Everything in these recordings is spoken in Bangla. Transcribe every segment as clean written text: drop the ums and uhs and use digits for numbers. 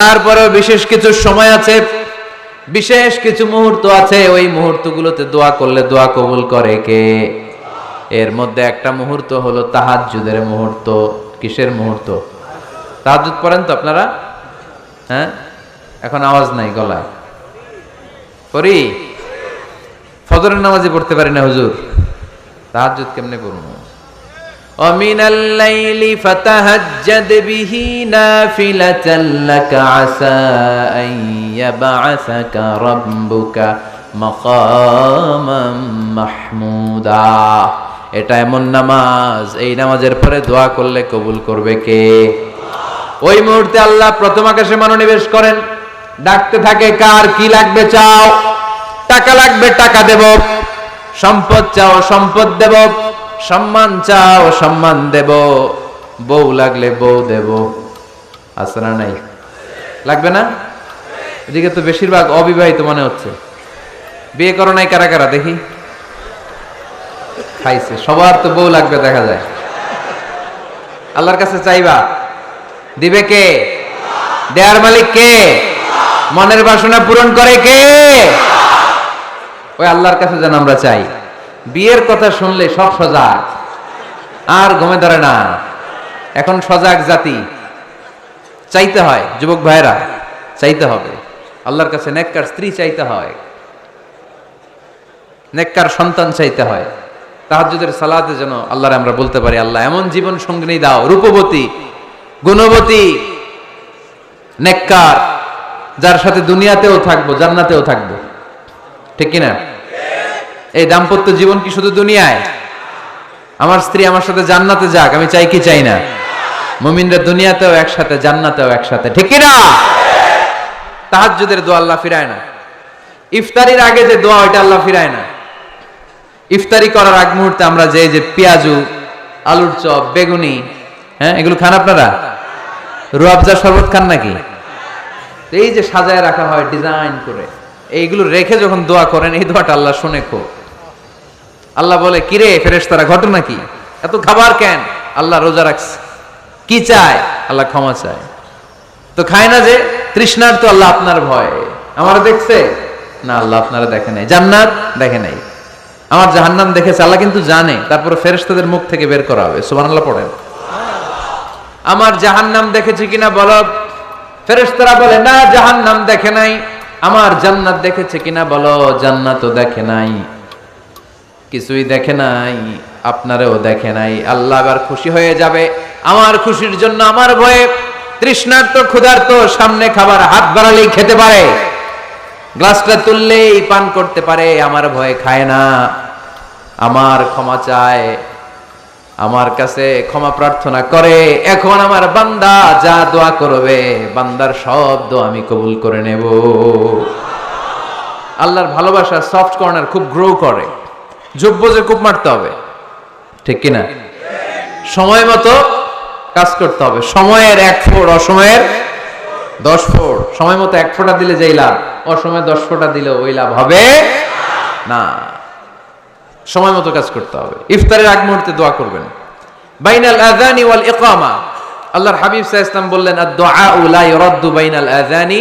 তারপরেও বিশেষ কিছু সময় আছে, বিশেষ কিছু মুহূর্ত আছে, ওই মুহূর্তগুলোতে দোয়া করলে দোয়া কবুল করে কে? এর মধ্যে একটা মুহূর্ত হলো তাহাজ্জুদের মুহূর্ত। কিসের মুহূর্ত? তাহাজ্জুদ পড়েন তো আপনারা? হ্যাঁ, এখন আওয়াজ নাই গলায়। পড়ি? ফজরের নামাজে পড়তে পারি না হুজুর, তাহাজ্জুদ কেমনে পড়বো? ومن الليل فتهجد به نافلة لك عسى أن يبعثك ربك مقاما محمودا। এটা এমন নামাজ, এই নামাজের পরে দোয়া করলে কবুল করবে কে? ওই মুহূর্তে আল্লাহ প্রথম আকাশে মনোনিবেশ করেন, ডাকতে থাকে, কার কি লাগবে চাও? টাকা লাগবে টাকা দেব, সম্পদ চাও সম্পদ দেব, সম্মান চাও সম্মান দেব, বউ লাগলে বউ দেব। আছে না নাই? লাগবে না? এদিকে তো বেশিরভাগ অবিবাহিত মনে হচ্ছে। বিয়ে করো নাই কারা কারা দেখি? খাইছে। সবার তো বউ লাগবে দেখা যায়। আল্লাহর কাছে চাইবা, দিবে কে? দেয়ার মালিক কে? মনের বাসনা পূরণ করে কে? ওই আল্লাহর কাছে যেন আমরা চাই। বিয়ের কথা শুনলে সব সজাগ, আর ঘুমে ধরে না। এখন সজাগ জাতি, চাইতে হয়। যুবক ভাইরা চাইতে হবে আল্লাহর কাছে, নেককার স্ত্রী চাইতে হয়, নেককার সন্তান চাইতে হয়। তাহাজ্জুদের সালাতে যেন আল্লাহরে আমরা বলতে পারি, আল্লাহ এমন জীবন সঙ্গিনী দাও, রূপবতী, গুণবতী, নেককার, যার সাথে দুনিয়াতেও থাকবো জান্নাতেও থাকবো। ঠিক কিনা? এই দাম্পত্য জীবন কি শুধু দুনিয়ায়? আমার স্ত্রী আমার সাথে জান্নাতে যাক, আমি চাই কি চাই না? মুমিনরা দুনিয়াতেও একসাথে, জান্নাতেও একসাথে। ঠিক কিনা? তাহাজ্জুদের দোয়া আল্লাহ ফিরায় না। ইফতারির আগে যে দোয়া, ওইটা আল্লাহ ফিরায় না। ইফতারি করার আগ মুহূর্তে আমরা যে পেঁয়াজু, আলুর চপ, বেগুনি, হ্যাঁ, এগুলো খান আপনারা? রুয়াবজা শরবত খান নাকি? এই যে সাজায় রাখা হয় ডিজাইন করে, এইগুলো রেখে যখন দোয়া করেন, এই দোয়াটা আল্লাহ শুনে খুব। আল্লাহ বলে, কিরে ফেরেশতারা, ঘটনা কি? এত খাবার কেন? আল্লাহ রোজা রাখছে। কি চায়? আল্লাহ ক্ষমা চায়। তো খায় না যে তৃষ্ণার, তো আল্লাহ আপনার ভয়। আমার দেখছে না? আল্লাহ আপনারা দেখে নাই। জান্নাত দেখে নাই, আমার জাহান্নাম দেখেছে। আল্লাহ কিন্তু জানে, তারপরে ফেরেশতাদের মুখ থেকে বের করা হবে। সুবহানাল্লাহ পড়েন। আমার জাহান্নাম দেখেছে কিনা বলো? ফেরেশতারা বলে, না জাহান্নাম দেখে নাই। আমার জান্নাত দেখেছে কিনা বলো? জান্নাতও দেখে নাই, কিছুই দেখে নাই, আপনারেও দেখে নাই। আল্লাহ আবার খুশি হয়ে যাবে। আমার খুশির জন্য আমার ভয়ে তৃষ্ণার্ত ক্ষুধার্ত সামনে খাবার হাত বাড়ালেই খেতে পারে, গ্লাসটা তুললেই পান করতে পারে, আমার ভয়ে খায় না। আমার ক্ষমা চায়, আমার কাছে ক্ষমা প্রার্থনা করে। এখন আমার বান্দা যা দোয়া করবে, বান্দার সব দোয়া আমি কবুল করে নেব। আল্লাহর ভালোবাসা সফট কর্নার খুব গ্রো করে। যোগ্য যে খুব মারতে হবে। ঠিক কিনা? সময় মতো কাজ করতে হবে। সময়ের 1 ফোঁট, অসময়ের 10 ফোঁট। সময় মতো 1 ফোঁটা দিলে যেই লাভ, অসময়ে 10 ফোঁটা দিলে ওই লাভ হবে না। সময় মতো কাজ করতে হবে। ইফতারের আগ মুহূর্তে দোয়া করবেন। বাইনাল আযানি ওয়াল ইকামা, আল্লাহর হাবিব সাল্লাল্লাহু আলাইহি ওয়াসাল্লাম বললেন, আদ-দুআ লা ইরাদ্দু বাইনাল আযানি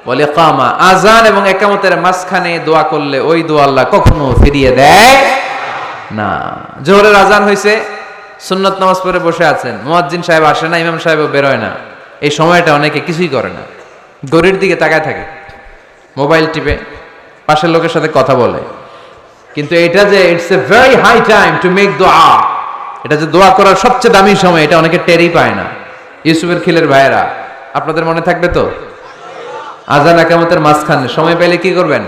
ওয়াল ইকামা। আযান এবং ইকামতের মাঝখানে দোয়া করলে ওই দোয়া আল্লাহ কখনো ফিরিয়ে দেয় না। জোহরের আযান হইছে, সুন্নাত নামাজ পড়ে বসে আছেন, মুয়াজ্জিন সাহেব আসে না, ইমাম সাহেবও বের হয় না। এই সময়টা অনেকে কিছুই করে না, ঘড়ির দিকে তাকায় থাকে, মোবাইল টিপে, পাশের লোকের সাথে কথা বলে। কিন্তু এটা যে it's a very high time to make দোয়া, এটা যে দোয়া করার সবচেয়ে দামি সময়, এটা অনেকে টেরই পায় না। ইউসুফের খিলের ভাইয়েরা, আপনাদের মনে থাকবে তো? আযান ইকামতের মাঝখানে সময় পেলে কি করবেন?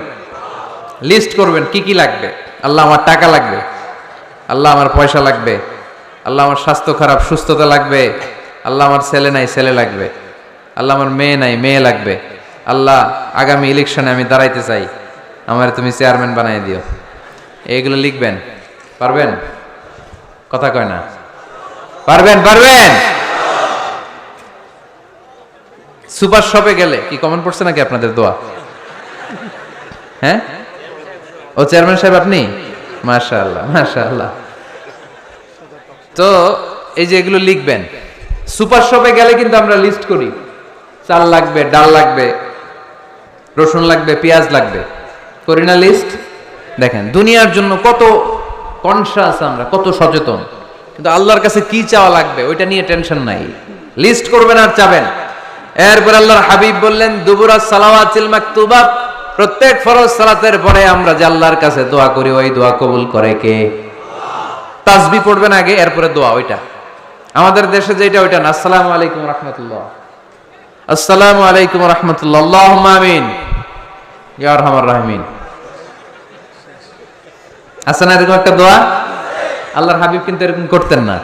লিস্ট করবেন কি কি লাগবে। আল্লাহ আমার টাকা লাগবে, আল্লাহ আমার পয়সা লাগবে, আল্লাহ আমার স্বাস্থ্য খারাপ সুস্থতা লাগবে, আল্লাহ আমার ছেলে নাই ছেলে লাগবে, আল্লাহ আমার মেয়ে নাই মেয়ে লাগবে, আল্লাহ আগামী ইলেকশনে আমি দাঁড়াইতে চাই, আমার তুমি চেয়ারম্যান বানাই দিও। এইগুলো লিখবেন। পারবেন? কথা কয় না। পারবেন? পারবেন? সুপার শপে গেলে কি কমন পড়ছে নাকি আপনাদের দোয়া? হ্যাঁ, ও চেয়ারম্যান সাহেব আপনি? মাশাআল্লাহ মাশাআল্লাহ। তো এই যে এগুলো লিখবেন। সুপার শপে গেলে কিন্তু আমরা লিস্ট করি, চাল লাগবে, ডাল লাগবে, রসুন লাগবে, পেঁয়াজ লাগবে, করি না লিস্ট? দেখেন দুনিয়ার জন্য কত কনসাস আমরা, কত সচেতন, কিন্তু আল্লাহর কাছে কি চাওয়া লাগবে ওইটা নিয়ে টেনশন নাই, লিস্ট করবেন আর চাবেন। এরপর আল্লাহর হাবিব বললেন দুবুরা সালাওয়াতিল মাকতুবা, প্রত্যেক ফরজ সালাতের পরে আমরা যে আল্লাহর কাছে দোয়া করি ওই দোয়া কবুল করে কে? তাসবিহ পড়বেন আগে, এরপরে দোয়া। ওইটা আমাদের দেশে যেটা ওইটা না, আসসালামু আলাইকুম রাহমাতুল্লাহ, আসসালামু আলাইকুম রাহমাতুল্লাহ, আল্লাহুম্মা আমিন ইয়া আরহামার রাহিমিন। আছে না এরকম একটা দোয়া? আল্লাহর হাবিব কিন্তু এরকম করতেন না,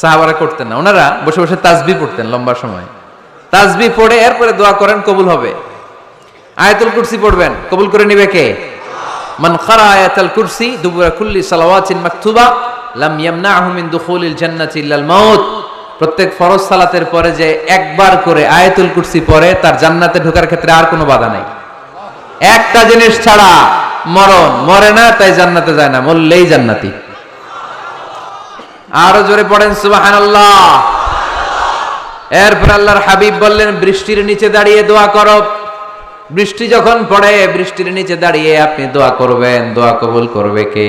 সাহাবারা করতেন না, ওনারা বসে বসে তাসবিহ পড়তেন লম্বা সময়। তাসবিহ পড়ে এরপরে দোয়া করেন, কবুল হবে। আয়াতুল কুরসি পড়বেন, কবুল করে নিবে কে? মান ক্বারা আয়াতুল কুরসি দুবুরা কুল্লি সালাওয়াতিন মাকতুবা লাম ইয়ামনাহু মিন দুখুলিল জান্নাতি ইল্লাল মাউত। প্রত্যেক ফরজ সালাতের পরে যে একবার করে আয়াতুল কুরসি পড়ে তার জান্নাতে ঢোকার ক্ষেত্রে আর কোনো বাধা নাই। একটা জিনিস ছাড়া, মরণ, মরে না তাই জান্নাতে যায় না, মরলেই জান্নাতি। আরো জোরে পড়েন সুবহানাল্লাহ। এরপর আল্লাহর হাবিব বললেন বৃষ্টির নিচে দাঁড়িয়ে দোয়া করো। বৃষ্টি যখন পড়ে বৃষ্টির নিচে দাঁড়িয়ে আপনি দোয়া করবেন, দোয়া কবুল করবে কে?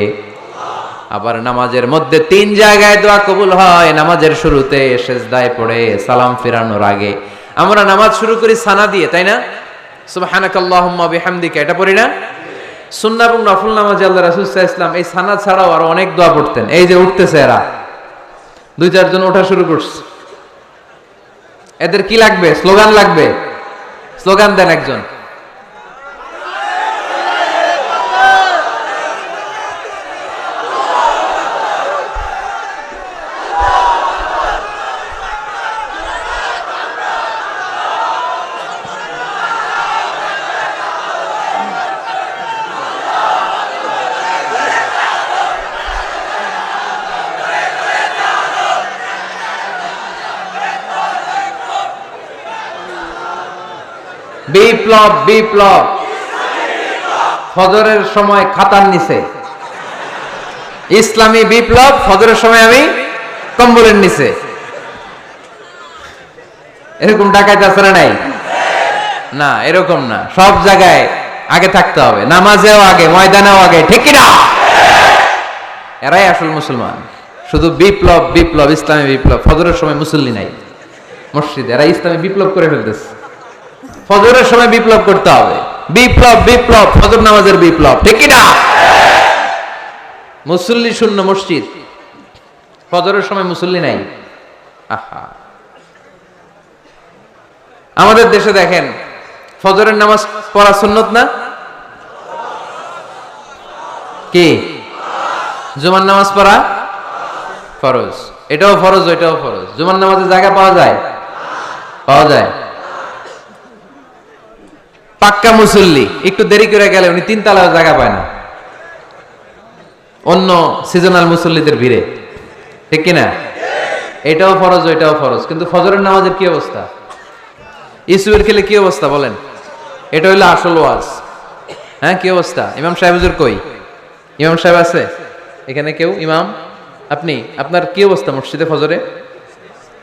আবার নামাজের মধ্যে 3 জায়গায় দোয়া কবুল হয়। নামাজের শুরুতে, সিজদায় পড়ে, সালাম ফেরানোর আগে। আমরা নামাজ শুরু করি সানা দিয়ে, তাই না? সুবহানাকাল্লাহুম্মা বিহামদিকা, এটা পড়ি না? সুন্নাহ এবং নফল নামাজে আল্লাহ রাসূল সাল্লাল্লাহু আলাইহি ওয়াসাল্লাম এই সানা ছাড়াও আরো অনেক দোয়া পড়তেন। এই যে উঠতেছে এরা 2-4 জন ওঠা শুরু করছে, এদের কি লাগবে? স্লোগান লাগবে। স্লোগান দেন একজন। বিপ্লব, বিপ্লব। ফজরের সময় খাতার নিচে, ইসলামী বিপ্লব। ফজরের সময় আমি কম্বলের নিচে। এরকম ডাকাইতে আছে না? নাই না, এরকম না, সব জায়গায় আগে থাকতে হবে, নামাজেও আগে, ময়দানেও আগে, ঠিক কিনা? এরাই আসল মুসলমান। শুধু বিপ্লব, বিপ্লব, ইসলামী বিপ্লব। ফজরের সময় মুসল্লি নাই মসজিদে, এরা ইসলামী বিপ্লব করে ফেলতেছে। ফজরের সময় বিপ্লব করতে হবে, বিপ্লব, বিপ্লব, ফজর নামাজের বিপ্লব, ঠিক কি না? মুসল্লি শূন্য মসজিদ, ফজরের সময় মুসল্লি নাই। আহা, আমাদের দেশে দেখেন ফজরের নামাজ পড়া সুন্নত না? কি? জুমার নামাজ পড়া ফরজ। এটাও ফরজ, ওইটাও ফরজ। জুমার নামাজের জায়গা পাওয়া যায়? পাওয়া যায়। পাক্কা মুসল্লি একটু দেরি করে গেলে উনি 3 তলার জায়গা পায় না, অন্য সিজনাল মুসল্লিদের ভিড়ে, ঠিক কিনা? এটাও ফরজ, ওইটাও ফরজ। কিন্তু ফজরের নামাজের কি অবস্থা? ইসুয়ের খেলে কি অবস্থা বলেন? এটা হইলো আসল ওয়াজ। হ্যাঁ, কি অবস্থা? ইমাম সাহেব হুজুর কই? ইমাম সাহেব আছে এখানে কেউ? ইমাম আপনি, আপনার কি অবস্থা মসজিদে ফজরে?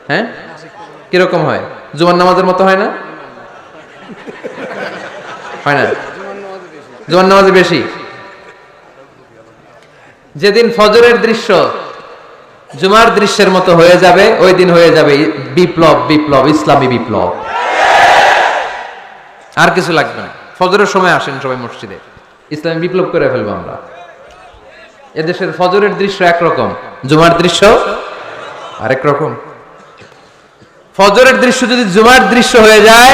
হ্যাঁ, কিরকম হয়? জুমার নামাজের মতো হয় না? হয় না? জুমার নামাজে বেশি। যেদিন ফজরের দৃশ্য জুমার দৃশ্যের মতো হয়ে যাবে ওই দিন হয়ে যাবে বিপ্লব, বিপ্লব, ইসলামী বিপ্লব। আর কিছু লাগবে না। ফজরের সময় আসেন সবাই মসজিদে, ইসলামী বিপ্লব করে ফেলবো আমরা। এদেশের ফজরের দৃশ্য একরকম, জুমার দৃশ্য আরেক রকম। ফজরের দৃশ্য যদি জুমার দৃশ্য হয়ে যায়,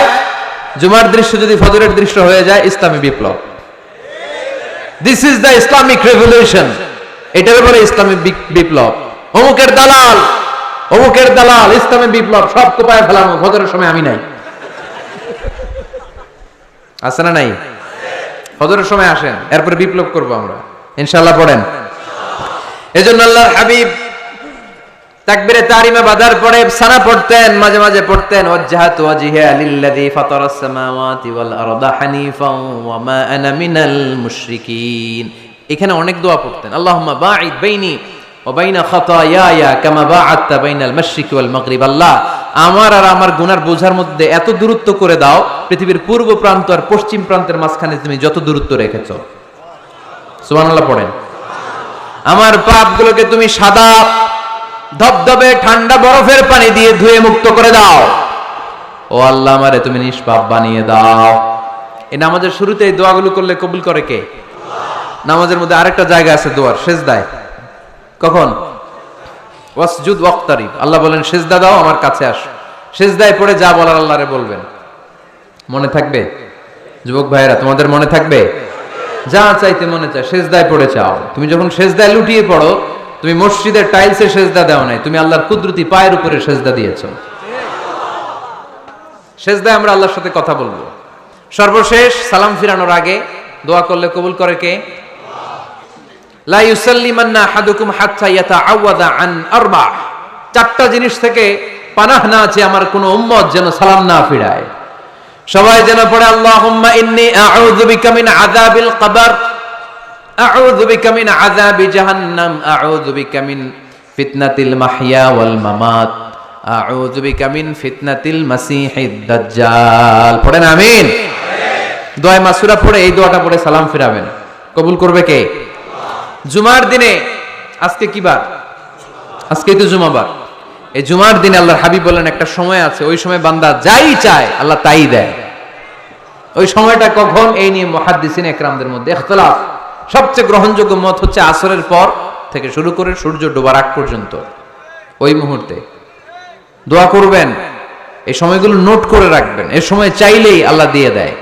জুমার দৃশ্য যদি ফজরের দৃশ্য হয়ে যায়, ইসলামী বিপ্লব। This is the Islamic revolution. এটার বলে ইসলামী বিপ্লব। অমুকের দালাল, অমুকের দালাল, ইসলামী বিপ্লব, সব কোপায় ফেলানো। ফজরের সময় আমি নাই, আছে না? নাই। ফজরের সময় আসেন, এরপরে বিপ্লব করবো আমরা ইনশাআল্লাহ। পড়েন। এজন্য আল্লাহর হাবিব তাকবীরে তাহরিমা বাঁধার পরে সানা পড়তেন, মাঝে মাঝে পড়তেন ওয়াজহাতু ওয়াজহিয়া লিল্লাযী ফাতারাস সামাওয়াতি ওয়াল আরদা হানিফাও ওয়া মা আনা মিনাল মুশরিকিন। এখানে অনেক দোয়া পড়তেন। আল্লাহুম্মা বাঈদ বাইনি ওয়া বাইনা খাতায়ায়া কামা বাআদতা বাইনাল মাশরিকি ওয়াল মাগরিব। আল্লাহ, আমার আর আমার গুনার বোঝার মধ্যে এত দূরত্ব করে দাও, পৃথিবীর পূর্ব প্রান্ত আর পশ্চিম প্রান্তের মাঝখানে তুমি যত দূরত্ব রেখেছ। সুবহানাল্লাহ পড়েন। আমার পাপগুলোকে তুমি সাদা ধবধবে ঠান্ডা বরফের পানি দিয়ে ধুয়ে মুক্ত করে দাও। ও আল্লাহ, আমারে তুমি নিষ্পাপ বানিয়ে দাও। এই নামাজের শুরুতে এই দোয়াগুলো করলে কবুল করে কে? নামাজের মধ্যে আরেকটা জায়গা আছে দোয়ার, সেজদায়। কখন? ওয়াসজুদ ওয়াক্তারিব। আল্লাহ বলেন সেজদা দাও, আমার কাছে আসো। সেজদায় পড়ে যা বলার আল্লাহরে বলবেন। মনে থাকবে? যুবক ভাইয়েরা, তোমাদের মনে থাকবে? যা চাইতে মনে চায় সেজদায় পড়ে চাও। তুমি যখন সেজদায় লুটিয়ে পড়ো, তুমি মসজিদের টাইলসে সেজদা দাও নাই, তুমি আল্লাহর কুদরতি পায়ের উপরে সেজদা দিয়েছো। সেজদায় আমরা আল্লাহর সাথে কথা বলবো। সর্বশেষ সালাম ফিরানোর আগে দোয়া করলে কবুল করে কে? লা ইউসাল্লিমান্না আহাদুকুম হাত্তা ইয়াতাআওয়াদা আন আরবা। চারটা জিনিস থেকে পানাহ না আছে আমার কোন উম্মত যেন সালাম না ফিরায়। সবাই যেন পড়ে আল্লাহুম্মা ইন্নী আউযু বিকা মিন আযাবিল কবর, আউযু বিকা মিন আযাবি জাহান্নাম, আউযু বিকা মিন ফিতনাতিল মাহইয়া ওয়াল মামাত, আউযু বিকা মিন ফিতনাতিল মাসিহিদ দাজ্জাল। পড়েন আমিন। দোয়া মাসুরা পড়ে এই দোয়াটা পড়ে সালাম ফিরাবেন। কবুল করবে কে? জুমার দিনে, আজকে কি বার? আজকেই তো জুমাবার। এই জুমার দিনে আল্লাহর হাবিব বলেন একটা সময় আছে, ওই সময় বান্দা যাই চায় আল্লাহ তাই দেয়। ওই সময়টা কখন? এই নিয়ে মুহাদ্দিসিন একরামদের মধ্যে ইখতিলাফ। সবচেয়ে গ্রহণযোগ্য মত হচ্ছে আসরের পর থেকে শুরু করে সূর্য ডোবার আগ পর্যন্ত। ওই মুহূর্তে দোয়া করবেন, এই সময়গুলো নোট করে রাখবেন। এই সময় চাইলেই আল্লাহ দিয়ে দেয়।